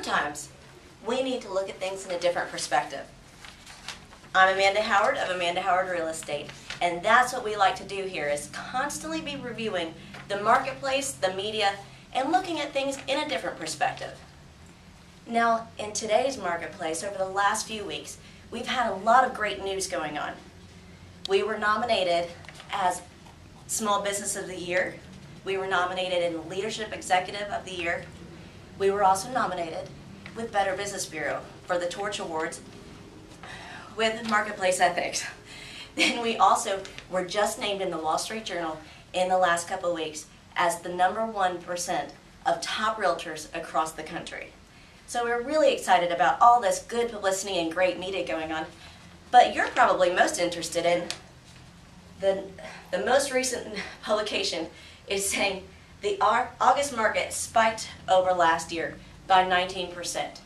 sometimes we need to look at things in a different perspective. I'm Amanda Howard of Amanda Howard Real Estate, and that's what we like to do here, is constantly be reviewing the marketplace, the media, and looking at things in a different perspective. Now, in today's marketplace, over the last few weeks, we've had a lot of great news going on. We were nominated as Small Business of the Year. We were nominated in Leadership Executive of the Year. We were also nominated with Better Business Bureau for the Torch Awards with Marketplace Ethics. Then we also were just named in the Wall Street Journal in the last couple of weeks as the number 1% of top realtors across the country. So we're really excited about all this good publicity and great media going on. But you're probably most interested in the most recent publication is saying the August market spiked over last year by 19%.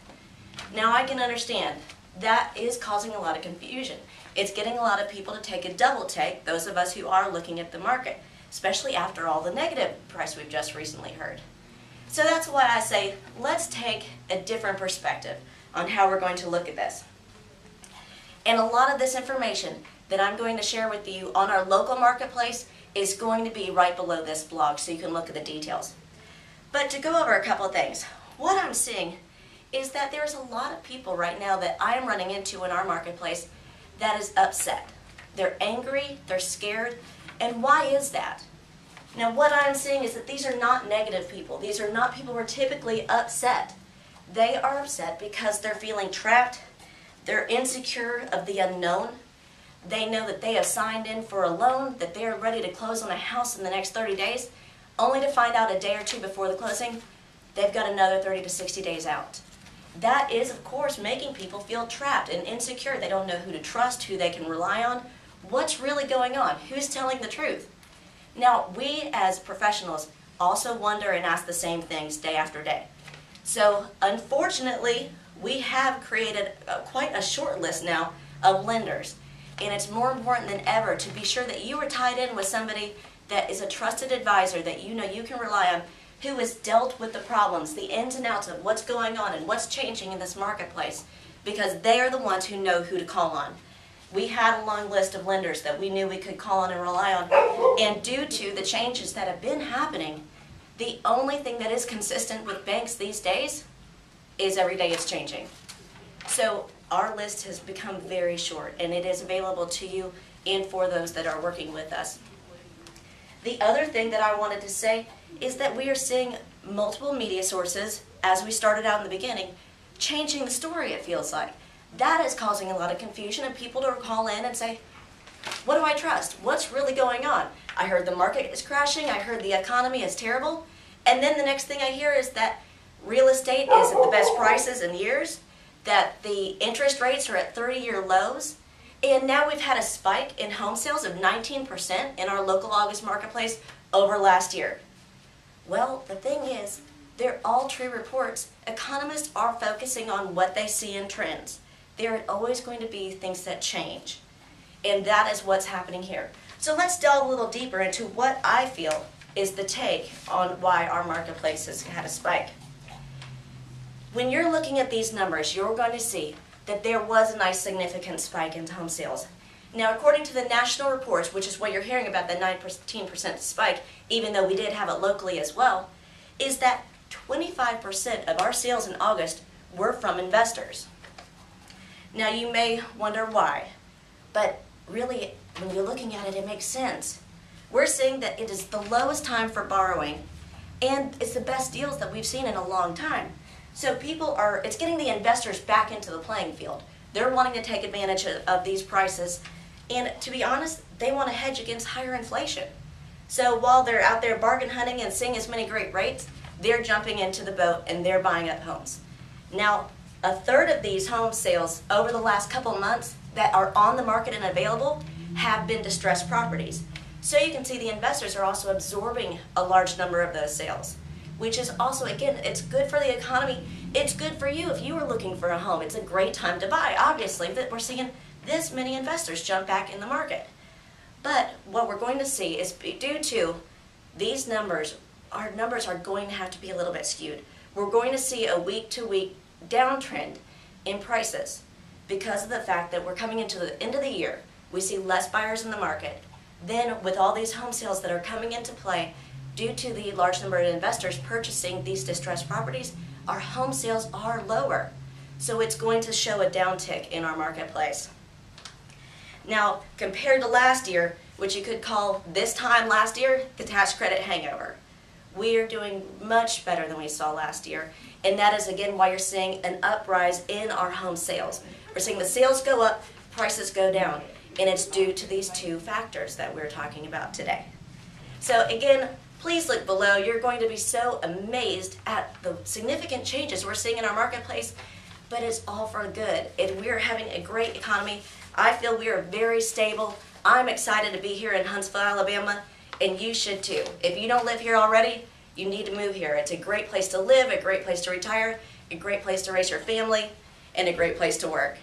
Now I can understand that is causing a lot of confusion. It's getting a lot of people to take a double take, those of us who are looking at the market, especially after all the negative press we've just recently heard. So that's why I say, let's take a different perspective on how we're going to look at this. And a lot of this information that I'm going to share with you on our local marketplace is going to be right below this blog, so you can look at the details. But to go over a couple of things, what I'm seeing is that there's a lot of people right now that I am running into in our marketplace that is upset. They're angry, they're scared, and why is that? Now what I'm seeing is that these are not negative people. These are not people who are typically upset. They are upset because they're feeling trapped, they're insecure of the unknown. They know that they have signed in for a loan, that they are ready to close on a house in the next 30 days, only to find out a day or two before the closing, they've got another 30 to 60 days out. That is, of course, making people feel trapped and insecure. They don't know who to trust, who they can rely on, what's really going on, who's telling the truth. Now, we as professionals also wonder and ask the same things day after day. So, unfortunately, we have created quite a short list now of lenders. And it's more important than ever to be sure that you are tied in with somebody that is a trusted advisor that you know you can rely on, who has dealt with the problems, the ins and outs of what's going on and what's changing in this marketplace, because they are the ones who know who to call on. We had a long list of lenders that we knew we could call on and rely on, and due to the changes that have been happening, the only thing that is consistent with banks these days is every day it's changing. So our list has become very short, and it is available to you and for those that are working with us. The other thing that I wanted to say is that we are seeing multiple media sources, as we started out in the beginning, changing the story, it feels like. That is causing a lot of confusion, and people to call in and say, what do I trust? What's really going on? I heard the market is crashing, I heard the economy is terrible, and then the next thing I hear is that real estate is at the best prices in years, that the interest rates are at 30-year lows, and now we've had a spike in home sales of 19% in our local August marketplace over last year. Well, the thing is, they're all true reports. Economists are focusing on what they see in trends. There are always going to be things that change, and that is what's happening here. So let's delve a little deeper into what I feel is the take on why our marketplace has had a spike. When you're looking at these numbers, you're going to see that there was a nice significant spike in home sales. Now, according to the national reports, which is what you're hearing about the 19% spike, even though we did have it locally as well, is that 25% of our sales in August were from investors. Now, you may wonder why, but really, when you're looking at it, it makes sense. We're seeing that it is the lowest time for borrowing, and it's the best deals that we've seen in a long time. So it's getting the investors back into the playing field. They're wanting to take advantage of these prices, and to be honest, they want to hedge against higher inflation. So while they're out there bargain hunting and seeing as many great rates, they're jumping into the boat and they're buying up homes. Now, a third of these home sales over the last couple months that are on the market and available have been distressed properties. So you can see the investors are also absorbing a large number of those sales, which is also, again, it's good for the economy. It's good for you if you are looking for a home. It's a great time to buy, obviously, that we're seeing this many investors jump back in the market. But what we're going to see is due to these numbers, our numbers are going to have to be a little bit skewed. We're going to see a week-to-week downtrend in prices because of the fact that we're coming into the end of the year. We see less buyers in the market. Then with all these home sales that are coming into play due to the large number of investors purchasing these distressed properties, our home sales are lower. So it's going to show a downtick in our marketplace. Now, compared to last year, which you could call this time last year the tax credit hangover, we are doing much better than we saw last year. And that is again why you're seeing an uprise in our home sales. We're seeing the sales go up, prices go down. And it's due to these two factors that we're talking about today. So again, please look below. You're going to be so amazed at the significant changes we're seeing in our marketplace, but it's all for good. And we're having a great economy. I feel we are very stable. I'm excited to be here in Huntsville, Alabama, and you should too. If you don't live here already, you need to move here. It's a great place to live, a great place to retire, a great place to raise your family, and a great place to work.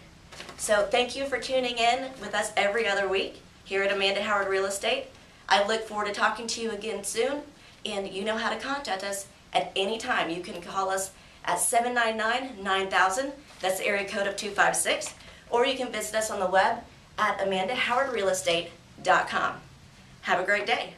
So thank you for tuning in with us every other week here at Amanda Howard Real Estate. I look forward to talking to you again soon, and you know how to contact us at any time. You can call us at 799-9000, that's the area code of 256, or you can visit us on the web at amandahowardrealestate.com. Have a great day.